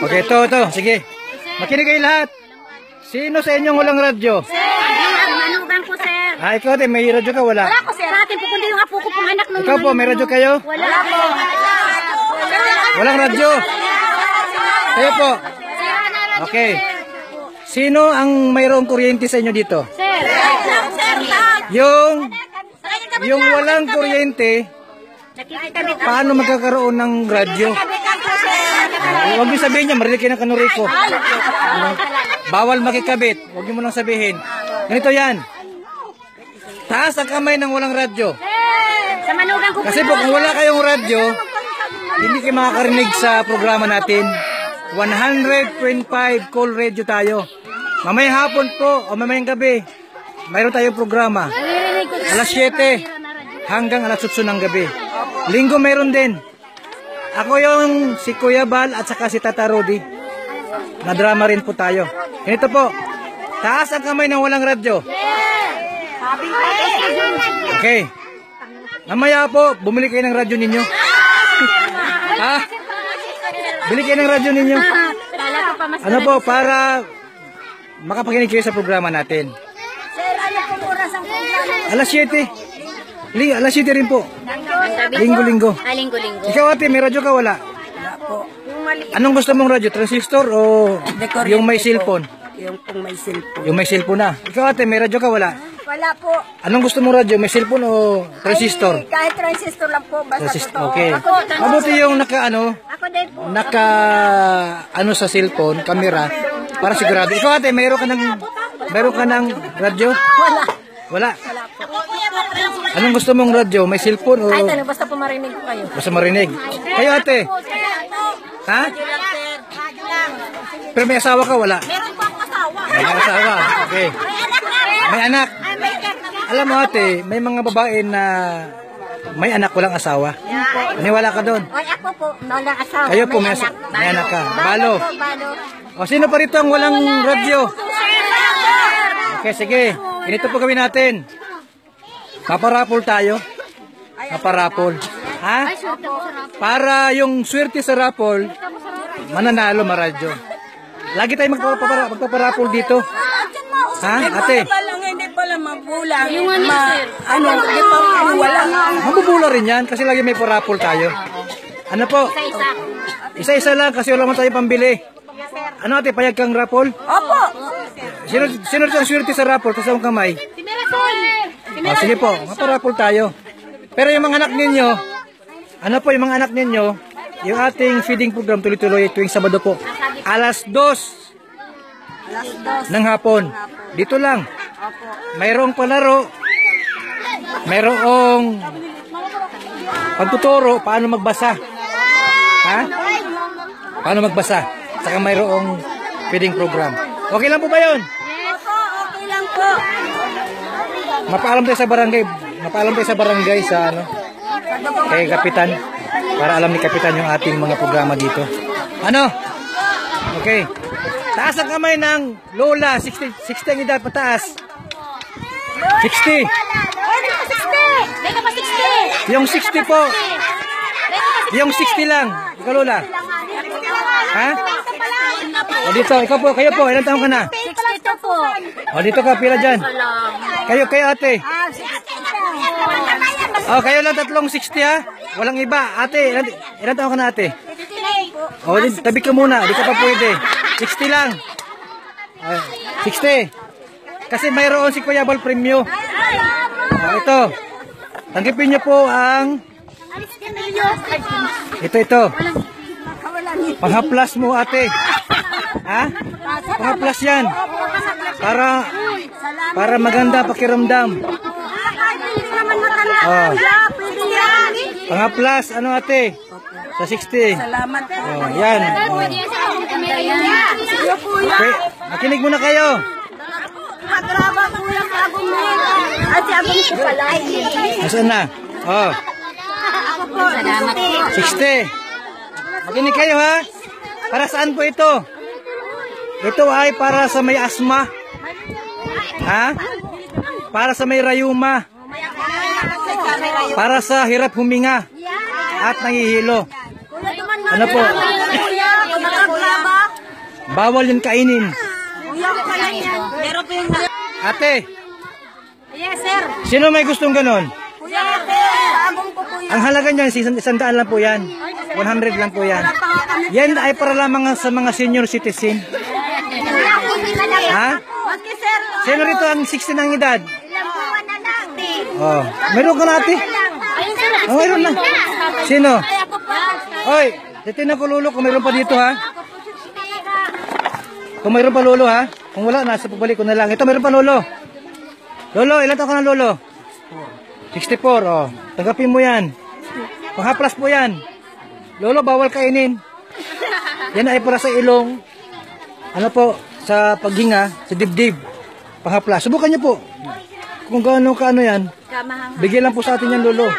Okay, ito. Sige. Makinig kayo lahat. Sino sa inyong walang radyo? Manugang po, sir. Ikaw ate, may radyo ka? Wala. Wala po, sir. Atin po kundi yung apo ko pong anak nung... Ikaw po, may radyo kayo? Wala po. Walang radyo? Kayo po? Okay. Sino ang mayroong kuryente sa inyo dito? Sir. Yung walang kuryente, paano magkakaroon ng radyo? Huwag niyo sabihin niya, marinig kayo ng kanuri ko. Bawal makikabit. Huwag niyo mo lang sabihin. Ganito yan. Taas ang kamay ng walang radyo. Sa manugang ko po. Kasi po kung wala kayong radyo, hindi kayo makakarinig sa programa natin. 100.5 call radio tayo. Mamayang hapon po o mamayang gabi, mayroon tayong programa. Alas 7 hanggang alas 8 ng gabi. Linggo mayroon din. Ako yung si Kuya Bal at saka si Tata Rudy. Na drama rin po tayo. Ganito po. Taas ang kamay ng walang radyo. Okay. Mamaya po, bumili kayo ng radyo ninyo. Ha? Bili kayo ng radyo ninyo. Ano po, para makapakinig kayo sa programa natin. Sir, ano pong oras ang programa? Alas 7. Alas 7 rin po. Linggo-linggo. Linggo-linggo. Ikaw ate, may radyo ka? Wala. Anong gusto mong radyo? Transistor o yung may cellphone? Yung pong may cellphone. Yung may cellphone na. Ikaw ate, may radyo ka? Wala. Wala po. Anong gusto mong radyo? May cellphone o transistor? Ay, kahit transistor lang po. Basta totoo. Okay. Ako, Mabuti yung ako din po. sa cellphone, camera, para sigurado. Ikaw ate, meron ka ng radyo? Wala. Anong gusto mong radyo? May cellphone o? Kahit ano, basta po marinig ko kayo. Basta marinig. Kayo ate? Ha? Pero may asawa ka? Wala. Meron po akong asawa. May asawa. Okay. May anak. Alam mo ate, may mga babae na may anak walang asawa. Naniwala ka doon? Ay, ako po, walang asawa. Kayo po, may may anak ka. Balo. Balo. O sino pa rito ang walang radyo? Okay, sige. Ganito po gawin natin. Paparapol tayo. Paparapol. Ha? Para yung swerte sa rapol, mananalo maradyo. Lagi tayo magpaparapol dito. Ha, ate? Hindi pala mabulang. Yung ano, sir? Hindi pa wala. Mabubula rin yan kasi lagi may parapol tayo. Ano po? Isa-isa lang kasi wala man tayo pambili. Ano ate, payag kang rapol? Opo. Sino ang swerte sa rapol? Kasama kamay? Si Mirasol. Sige po, maparapol tayo. Pero yung mga anak ninyo, ano po yung mga anak ninyo, yung ating feeding program tuloy-tuloy tuwing Sabado po. Alas 2 ng hapon. Dito lang. Mayroong palaro. Mayroong pagtuturo paano magbasa. Ha? Paano magbasa? Saka mayroong feeding program. Okay lang po ba yun? Okay lang po. Mapaalam tayo sa barangay. Mapaalam tayo sa barangay sa ano, kay Kapitan. Para alam ni Kapitan yung ating mga programa dito. Ano? Okay. Taas ang kamay ng Lola. 60 ang edad pataas. 60. Yung 60 po. Yung 60 lang. Ikaw Lola. Ha? O dito, ikaw po, kayo po. Ilang taon ka na? 60 po. O dito ka, pila dyan. Kayo ate. O kayo lang tatlong 60 ha. Walang iba. Ate, ilang taon ka na ate? O, tabi ka muna. Di ka pa pwede. 60 lang. 60. Kasi mayroon si Kuya Bal Premio. O, ito. Tanggapin niyo po ang... Ito. Panghaplas mo ate. Ha? Panghaplas yan. Para maganda pakiramdam. Oh. Panghaplas, ano ate? Sa 60. Salamat po. Oh, yan. Oh. Okay. Makinig muna kayo. Magraba po yung agong mo. At si agong ko pala. Nasaan na? Oh. Ako po. Salamat po. 60. Makinig kayo ha. Para saan po ito? Ito ay para sa may asma. Ha? Para sa may rayuma. Para sa hirap huminga at nangihilo. Ano po? Bawal yan kainin. Kuya ko pala yan. Meron po yung... Ate, Yes, sir. sino may gustong ganon? Kuya, agong ko po yan. Ang halaga niyan, 100 lang po yan. 100 lang po yan. Yan ay para lamang sa mga senior citizen. Ha? Maski sir, Sino rito ang 60 ng edad? ilang buwan na lang. Oh, meron ka na ate? Ayun, sir. Oh, meron na. Sino? Ay, ako po. Oy, titignan ko lulo kung meron pa dito ha. Kung meron pa lulo ha. Kung wala, nasa pabalik ko na lang. Ito, meron pa lulo. Lolo, ilan taon ka na lolo? 64, oh. Tanggapin mo yan. Panghaplas po yan. Lolo, bawal kainin. Yan ay para sa ilong. Ano po, sa paghinga, sa dibdib. Panghaplas. Subukan niyo po. Kung gaano ka ano yan, bigyan lang po sa atin yan, lolo.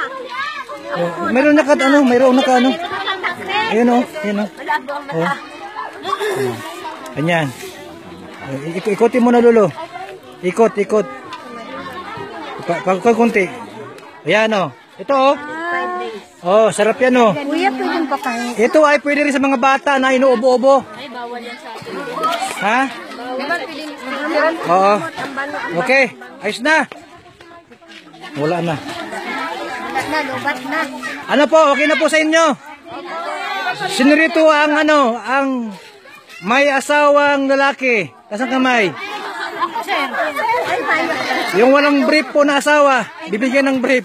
Oh, mayroon na ka, ano, mayroon na ka, ano. Ayun o, ayun o. Oh. Ganyan. Ikotin mo na, lolo. Ikot, ikot. Pagkunti. Ayan o. Ito o. Oh, sarap yan o. Kuya, pwedeng papahin. Ito ay pwede rin sa mga bata na inuubo-ubo. Ay, bawal yan sa atin. Ha? Diba, piling Oo. Okay. Ayos na. Wala na. Na, lubat na. Ano po? Okay na po sa inyo? Sinurito ang ano, ang may asawang lalaki. Kasang kamay? Yung walang brief po na asawa, bibigyan ng brief.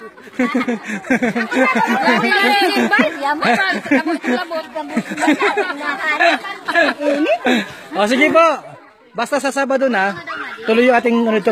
O sige po. Basta sa Sabado na, tuloy yung ating ano ito.